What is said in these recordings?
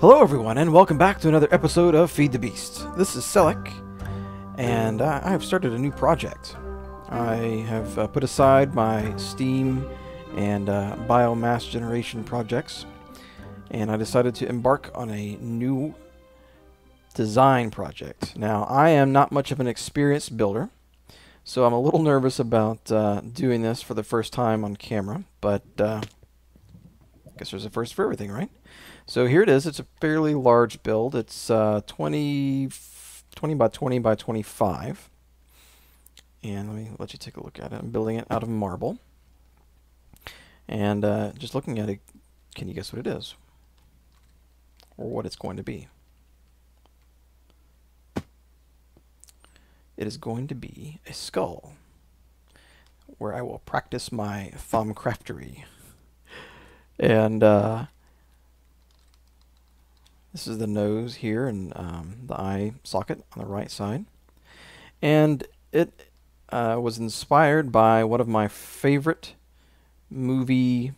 Hello everyone, and welcome back to another episode of Feed the Beast. This is Selleck, and I have started a new project. I have put aside my steam and biomass generation projects, and I decided to embark on a new design project. Now, I am not much of an experienced builder, so I'm a little nervous about doing this for the first time on camera, but I guess there's a first for everything, right? So here it is. It's a fairly large build. It's 20 by 20 by 25. And let me let you take a look at it. I'm building it out of marble. And just looking at it, can you guess what it is? Or what it's going to be? It is going to be a skull, where I will practice my Thaumcraftery. And this is the nose here and the eye socket on the right side. And it was inspired by one of my favorite movie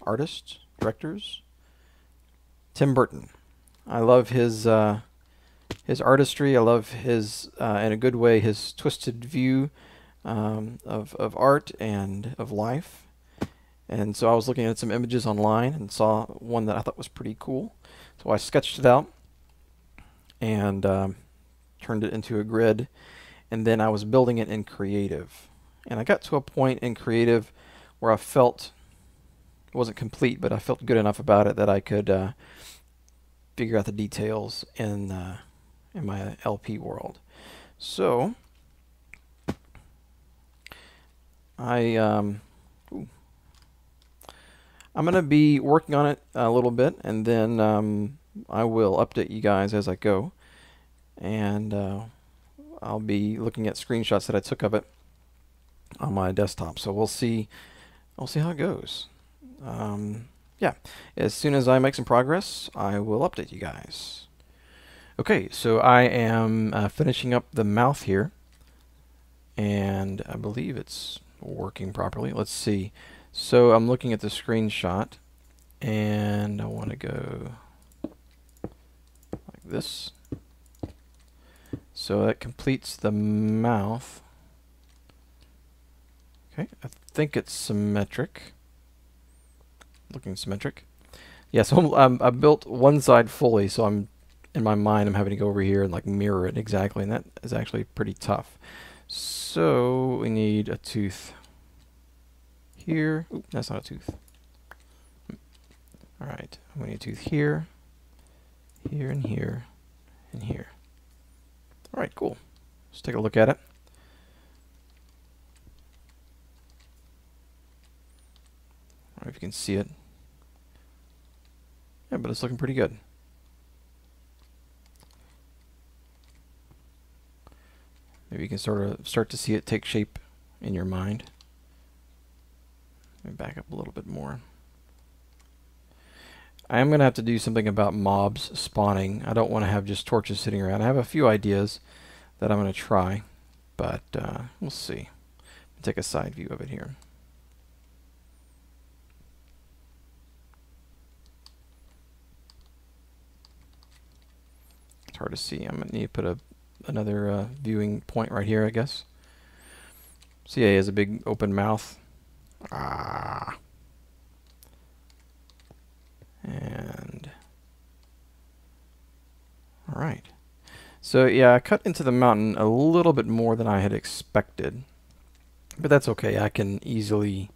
artists, directors, Tim Burton. I love his artistry. I love his, in a good way, his twisted view of art and of life. And so I was looking at some images online and saw one that I thought was pretty cool. So I sketched it out and turned it into a grid, and then I was building it in creative. And I got to a point in creative where I felt it wasn't complete, but I felt good enough about it that I could figure out the details in my LP world. So I'm going to be working on it a little bit, and then I will update you guys as I go. And I'll be looking at screenshots that I took of it on my desktop. So we'll see how it goes. Yeah, as soon as I make some progress, I will update you guys. Okay, so I am finishing up the mouth here, and I believe it's working properly. Let's see. So I'm looking at the screenshot, and I want to go like this. So that completes the mouth. Okay, I think it's symmetric. Looking symmetric. Yeah, so I built one side fully, so I'm in my mind I'm having to go over here and like mirror it exactly, and that is actually pretty tough. So we need a tooth here. Oop, that's not a tooth. Alright, we need a tooth here, here, and here, and here. Alright, cool. Let's take a look at it. I don't know if you can see it. Yeah, but it's looking pretty good. Maybe you can sort of start to see it take shape in your mind. Let me back up a little bit more. I am going to have to do something about mobs spawning. I don't want to have just torches sitting around. I have a few ideas that I'm going to try, but we'll see. I'll take a side view of it here. It's hard to see. I'm going to need to put another viewing point right here, I guess. See, he has a big open mouth. Ah. And all right. So yeah, I cut into the mountain a little bit more than I had expected, but that's okay. I can easily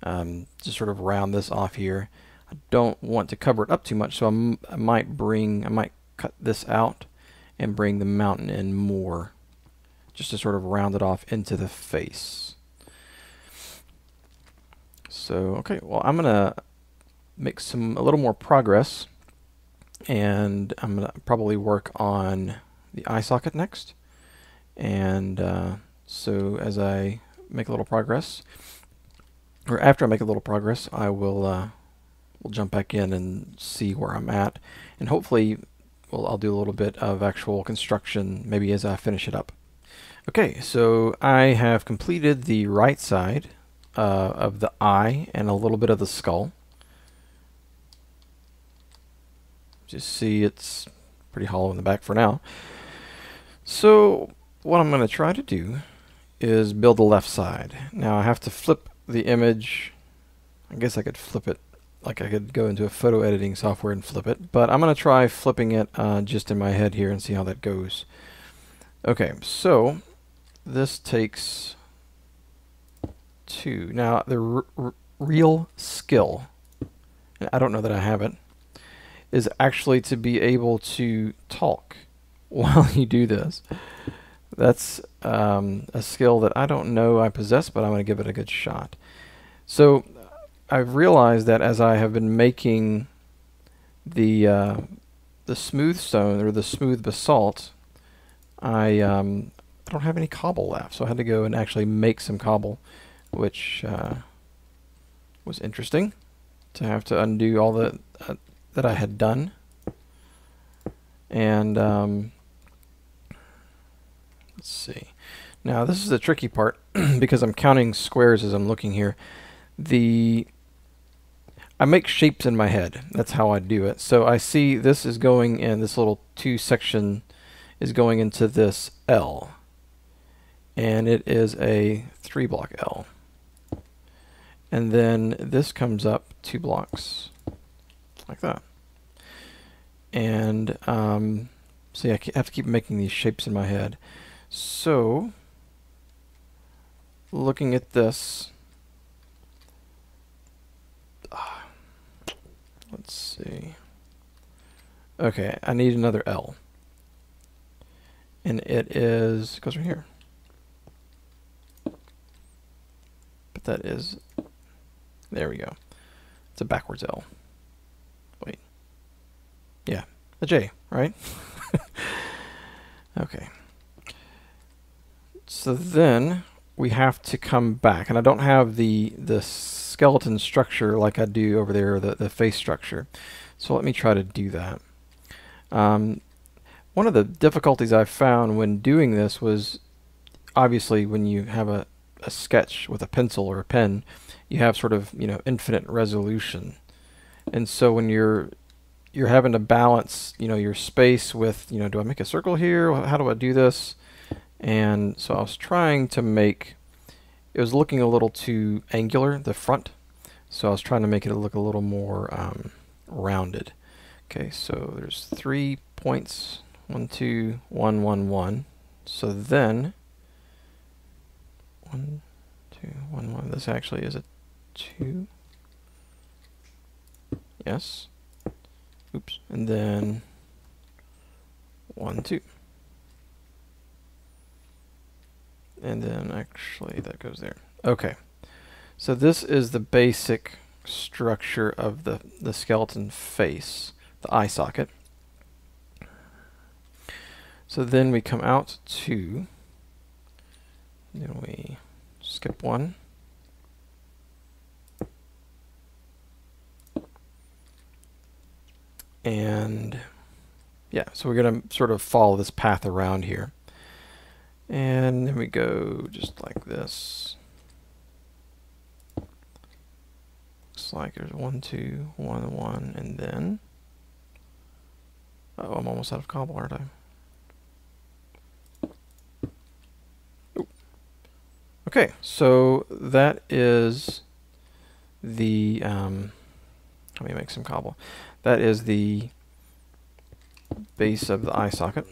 just sort of round this off here. I don't want to cover it up too much, so I might cut this out and bring the mountain in more, just to sort of round it off into the face. So, okay, well, I'm going to make a little more progress, and I'm going to probably work on the eye socket next. And so as I make a little progress, or after I make a little progress, I will we'll jump back in and see where I'm at, and hopefully I'll do a little bit of actual construction maybe as I finish it up. Okay, so I have completed the right side of the eye and a little bit of the skull. Just see it's pretty hollow in the back for now. So what I'm going to try to do is build the left side. Now I have to flip the image. I guess I could flip it, like I could go into a photo editing software and flip it, but I'm going to try flipping it just in my head here and see how that goes. Okay, so this takes 2. Now the real skill, and I don't know that I have it, is actually to be able to talk while you do this. That's a skill that I don't know I possess, but I'm going to give it a good shot. So I've realized that as I have been making the smooth stone, or the smooth basalt, I don't have any cobble left, so I had to go and actually make some cobble, which was interesting to have to undo all that I had done. And let's see. Now this is the tricky part because I'm counting squares as I'm looking here. I make shapes in my head. That's how I do it. So I see this is going in, this little 2 section is going into this L. And it is a 3 block L. And then this comes up 2 blocks like that. And see, I have to keep making these shapes in my head. So looking at this, let's see. Okay, I need another L. And it goes right here. But that is, there we go. It's a backwards L. Wait. Yeah, a J, right? Okay. So then we have to come back, and I don't have the skeleton structure like I do over there, the face structure. So let me try to do that. One of the difficulties I found when doing this was, obviously when you have a sketch with a pencil or a pen, you have sort of, you know, infinite resolution. And so when you're having to balance, you know, your space with, you know, do I make a circle here? How do I do this? And so I was trying to make, it was looking a little too angular, the front. So I was trying to make it look a little more rounded. Okay, so there's 3 points, 1, 2, 1, 1, 1. So then 1, 2, 1, 1. This actually is a 2. Yes. Oops. And then 1, 2. And then actually that goes there. Okay. So this is the basic structure of the skeleton face, the eye socket. So then we come out to, then we skip 1. And yeah, so we're going to sort of follow this path around here. And then we go just like this. Looks like there's 1, 2, 1, 1, and then, oh, I'm almost out of cobble, aren't I? Ooh. Okay, so that is the, let me make some cobble. That is the base of the eye socket.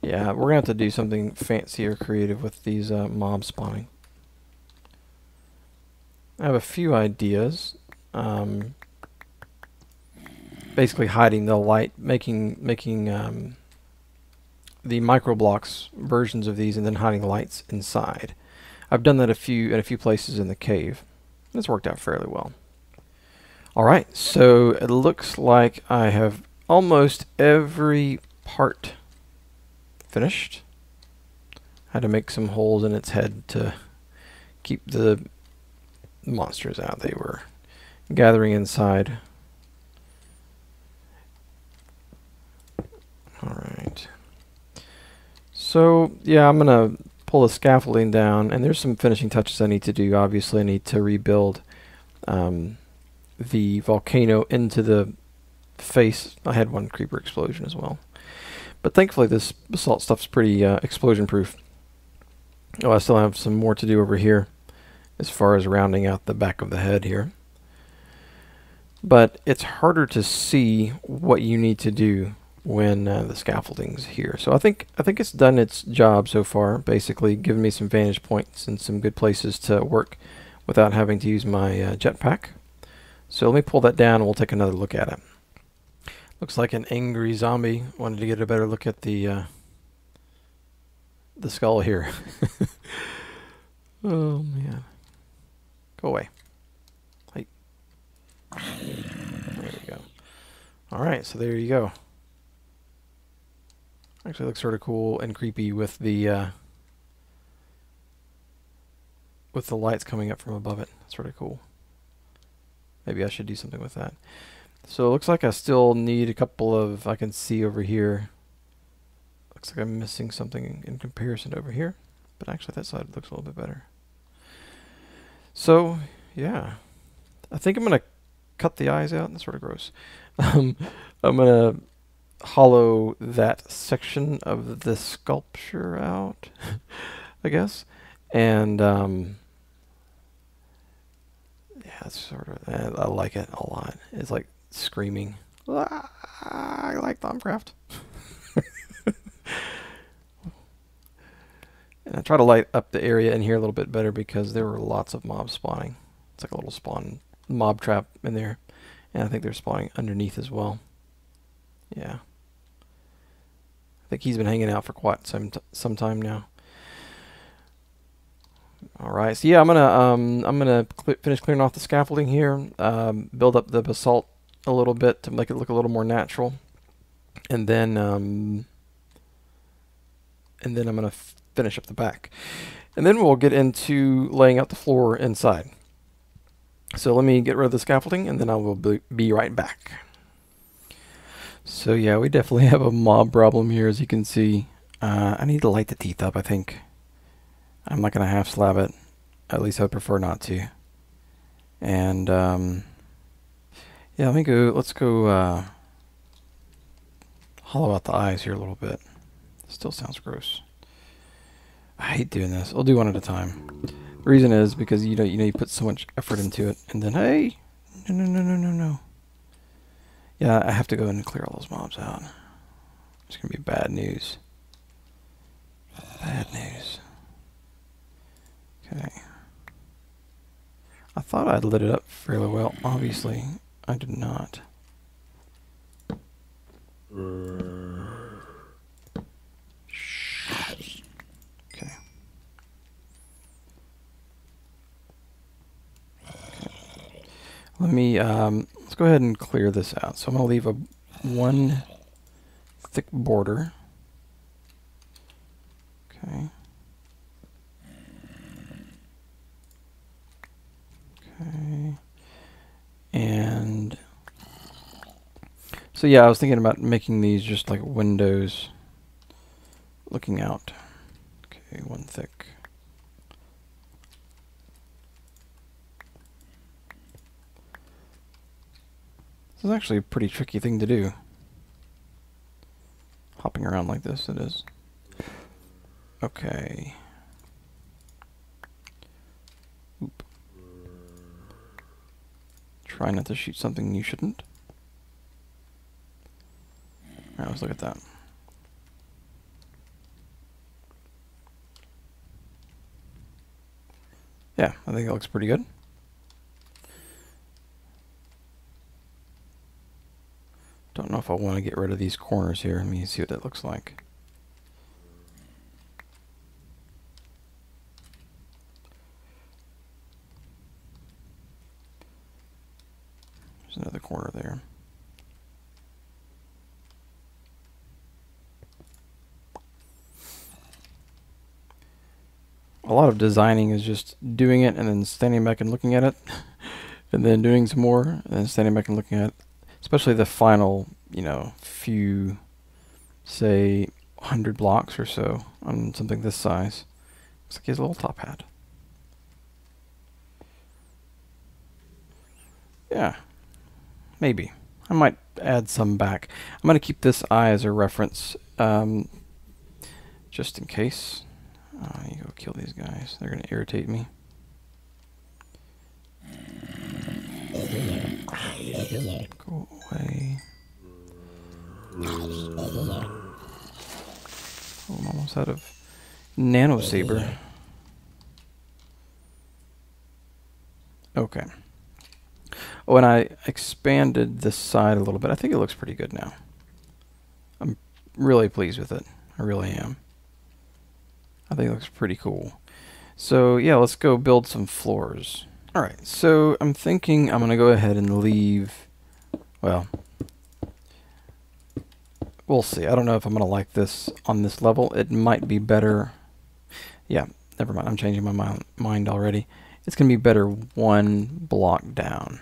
Yeah, we're gonna have to do something fancy or creative with these mobs spawning. I have a few ideas. Basically hiding the light, making the microblocks versions of these, and then hiding lights inside. I've done that in a few places in the cave. It's worked out fairly well. Alright, so it looks like I have almost every part finished. Had to make some holes in its head to keep the monsters out. They were gathering inside. Alright. So, yeah, I'm going to pull the scaffolding down, and there's some finishing touches I need to do. Obviously, I need to rebuild the volcano into the face. I had one creeper explosion as well. But thankfully this basalt stuff's pretty explosion proof. Oh, I still have some more to do over here as far as rounding out the back of the head here. But it's harder to see what you need to do when the scaffolding's here. So I think it's done its job so far, basically giving me some vantage points and some good places to work without having to use my jetpack. So let me pull that down and we'll take another look at it. Looks like an angry zombie wanted to get a better look at the skull here. Oh man. Go away. Hey. There we go. Alright, so there you go. Actually looks sort of cool and creepy with the lights coming up from above it. That's sort of cool. Maybe I should do something with that. So it looks like I still need a couple of, I can see over here. Looks like I'm missing something in comparison to over here. But actually that side looks a little bit better. So, yeah. I think I'm going to cut the eyes out. That's sort of gross. I'm going to hollow that section of the sculpture out, I guess. And, yeah, it's sort of, I like it a lot. It's like screaming. I like Thaumcraft. And I try to light up the area in here a little bit better because there were lots of mobs spawning. It's like a little spawn mob trap in there. And I think they're spawning underneath as well. Yeah. I think he's been hanging out for quite some time now. All right. So yeah, I'm gonna finish clearing off the scaffolding here. Build up the basalt a little bit to make it look a little more natural, and then I'm gonna finish up the back, and then we'll get into laying out the floor inside. So let me get rid of the scaffolding, and then I will be right back. So yeah, we definitely have a mob problem here, as you can see. I need to light the teeth up, I think. I'm not going to half slab it. At least I prefer not to. And, yeah, let's go hollow out the eyes here a little bit. Still sounds gross. I hate doing this. I'll do one at a time. The reason is because you put so much effort into it, and then, hey, no. Yeah, I have to go in and clear all those mobs out. It's going to be bad news. Bad news. Okay. I thought I'd lit it up fairly well. Obviously, I did not. Okay. Let me, let's go ahead and clear this out. So I'm going to leave one thick border. Okay. Okay. And so yeah, I was thinking about making these just like windows looking out. Okay, one thick. This is actually a pretty tricky thing to do. Hopping around like this, it is. Okay. Oop. Try not to shoot something you shouldn't. Alright, let's look at that. Yeah, I think it looks pretty good. Don't know if I want to get rid of these corners here. Let me see what that looks like. There's another corner there. A lot of designing is just doing it and then standing back and looking at it, and then doing some more, and then standing back and looking at it. Especially the final, few, say, 100 blocks or so on something this size. Looks like he has a little top hat. Yeah, maybe. I might add some back. I'm going to keep this eye as a reference, just in case. You go kill these guys. They're going to irritate me. Go away. Oh, I'm almost out of nano saber. Okay. Oh, and I expanded this side a little bit. I think it looks pretty good now. I'm really pleased with it. I really am. I think it looks pretty cool. So yeah, let's go build some floors. Alright, so I'm thinking I'm going to go ahead and leave, well, we'll see. I don't know if I'm going to like this on this level. It might be better. Yeah, never mind. I'm changing my mind already. It's going to be better one block down.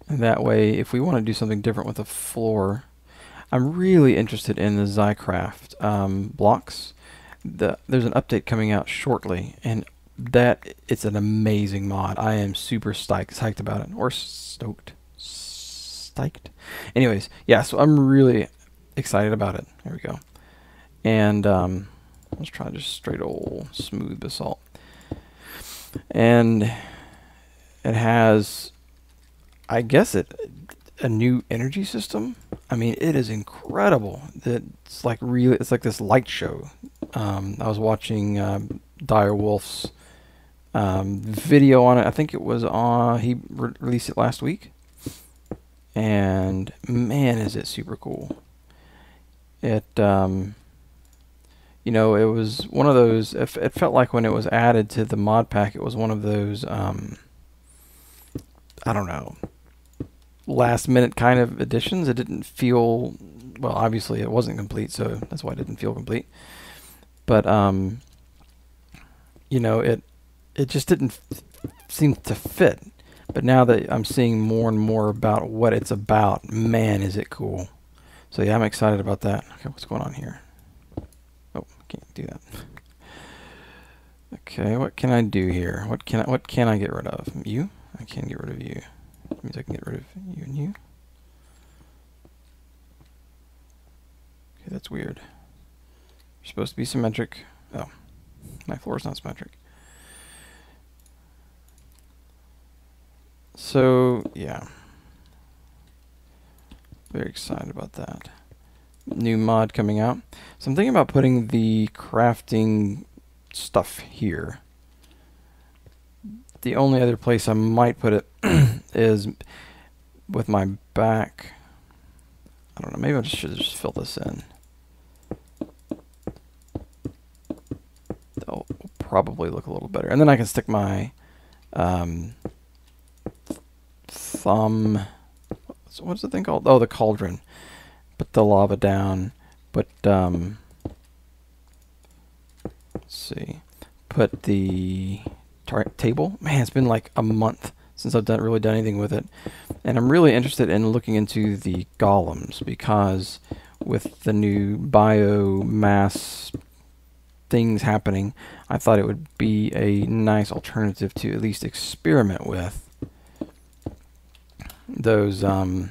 And that way, if we want to do something different with the floor, I'm really interested in the Thaumcraft blocks. There's an update coming out shortly, and it's an amazing mod. I am super psyched about it, or stoked. Anyways, yeah, so I'm really excited about it. There we go. And let's try just straight old smooth basalt. And it has, I guess, a new energy system. I mean, it is incredible. It's like this light show. I was watching Dire Wolf's video on it. I think it was he released it last week. And man, is it super cool. It, you know, it was one of those, it felt like when it was added to the mod pack, it was one of those, I don't know, last minute kind of additions. It didn't feel, well, obviously it wasn't complete, so that's why it didn't feel complete. But, you know, it just didn't seem to fit. But now that I'm seeing more and more about what it's about, man, is it cool. So yeah, I'm excited about that. Okay, what's going on here? Oh, can't do that. Okay, what can I do here? What can I get rid of? You? I can't get rid of you. That means I can get rid of you and you. Okay, that's weird. You're supposed to be symmetric. Oh, my floor is not symmetric. So, yeah. Very excited about that. New mod coming out. So I'm thinking about putting the crafting stuff here. The only other place I might put it is with my back. I don't know, maybe I should just fill this in. That'll probably look a little better. And then I can stick my what's the thing called? Oh, the cauldron. Put the lava down. Put let's see. Put the table. Man, it's been like a month since I've really done anything with it, and I'm really interested in looking into the golems, because with the new biomass things happening, I thought it would be a nice alternative to at least experiment with those the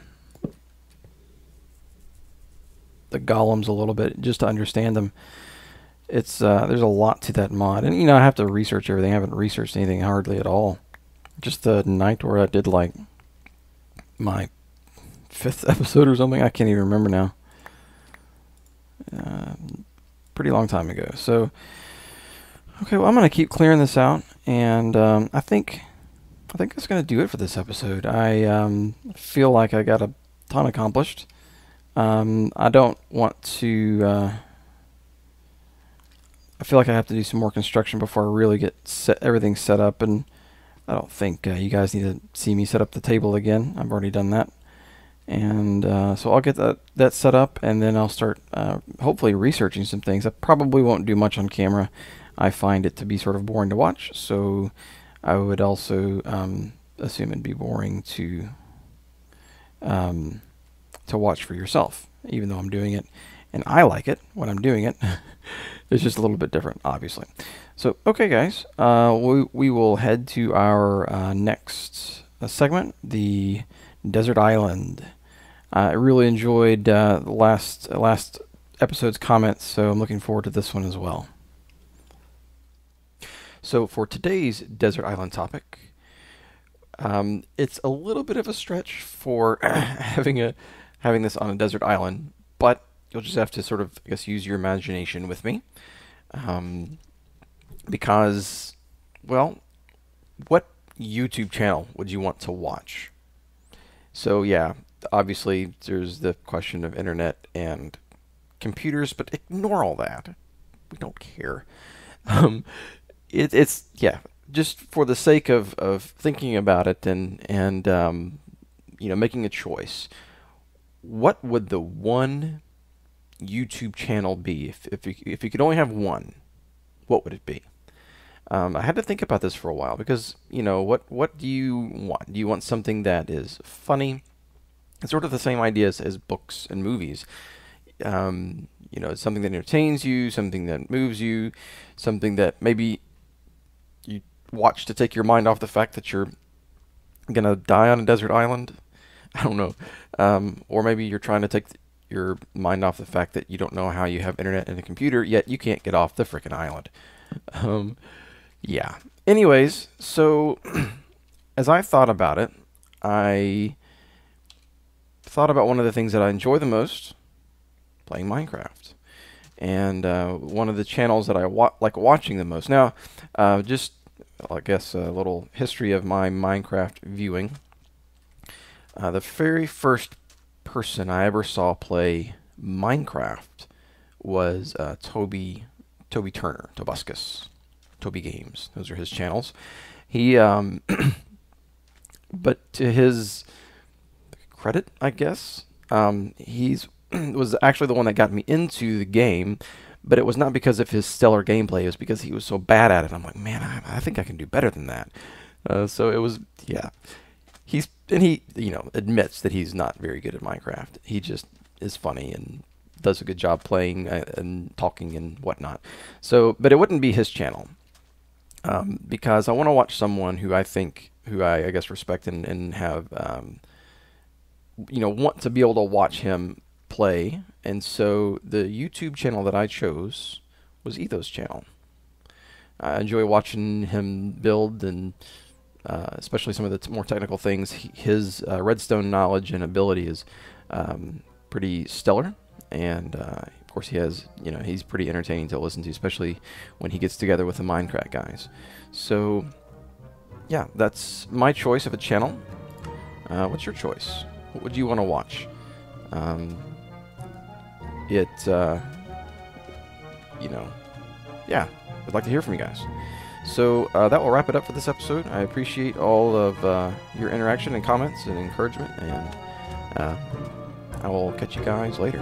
golems a little bit, just to understand them. It's there's a lot to that mod, and you know, I have to research everything. I haven't researched anything hardly at all. Just the night where I did like my 5th episode or something. I can't even remember now. Pretty long time ago. So okay, well, I'm gonna keep clearing this out, and I think that's going to do it for this episode. I feel like I got a ton accomplished. I don't want to... I feel like I have to do some more construction before I really get everything set up, and I don't think you guys need to see me set up the table again. I've already done that. And so I'll get that set up, and then I'll start hopefully researching some things. I probably won't do much on camera. I find it to be sort of boring to watch, so I would also assume it'd be boring to watch for yourself, even though I'm doing it, and I like it when I'm doing it. It's just a little bit different, obviously. So, okay, guys, we will head to our next segment, the desert island. I really enjoyed the last episode's comments, so I'm looking forward to this one as well. So for today's desert island topic, it's a little bit of a stretch for having this on a desert island, but you'll just have to sort of, I guess, use your imagination with me, because, well, what YouTube channel would you want to watch? So yeah, obviously there's the question of internet and computers, but ignore all that. We don't care. It's yeah, just for the sake of thinking about it and making a choice. What would the one YouTube channel be if you could only have one? What would it be? I had to think about this for a while because what do you want? Do you want something that is funny? It's sort of the same ideas as books and movies. It's something that entertains you, something that moves you, something that maybe you watch to take your mind off the fact that you're gonna die on a desert island. I don't know. Or maybe you're trying to take your mind off the fact that you don't know how you have internet and a computer, yet you can't get off the frickin' island. Yeah. Anyways, so as I thought about it, I thought about one of the things that I enjoy the most, playing Minecraft. And one of the channels that I like watching the most. Now, just, I guess, a little history of my Minecraft viewing. The very first person I ever saw play Minecraft was Toby Turner, Tobuscus, Toby Games. Those are his channels. He, but to his credit, I guess, he's was actually the one that got me into the game, but it was not because of his stellar gameplay. It was because he was so bad at it. I'm like, man, I think I can do better than that. So it was, yeah. He admits that he's not very good at Minecraft. He just is funny and does a good job playing and talking and whatnot. So, but it wouldn't be his channel, because I want to watch someone who I guess respect and have, want to be able to watch him play. And so the YouTube channel that I chose was Etho's channel. I enjoy watching him build, and especially some of the more technical things. His redstone knowledge and ability is pretty stellar, and of course he has, he's pretty entertaining to listen to, especially when he gets together with the Minecraft guys. So yeah, that's my choice of a channel. What's your choice? What would you want to watch? Yeah, I'd like to hear from you guys. So that will wrap it up for this episode. I appreciate all of your interaction and comments and encouragement, and I will catch you guys later.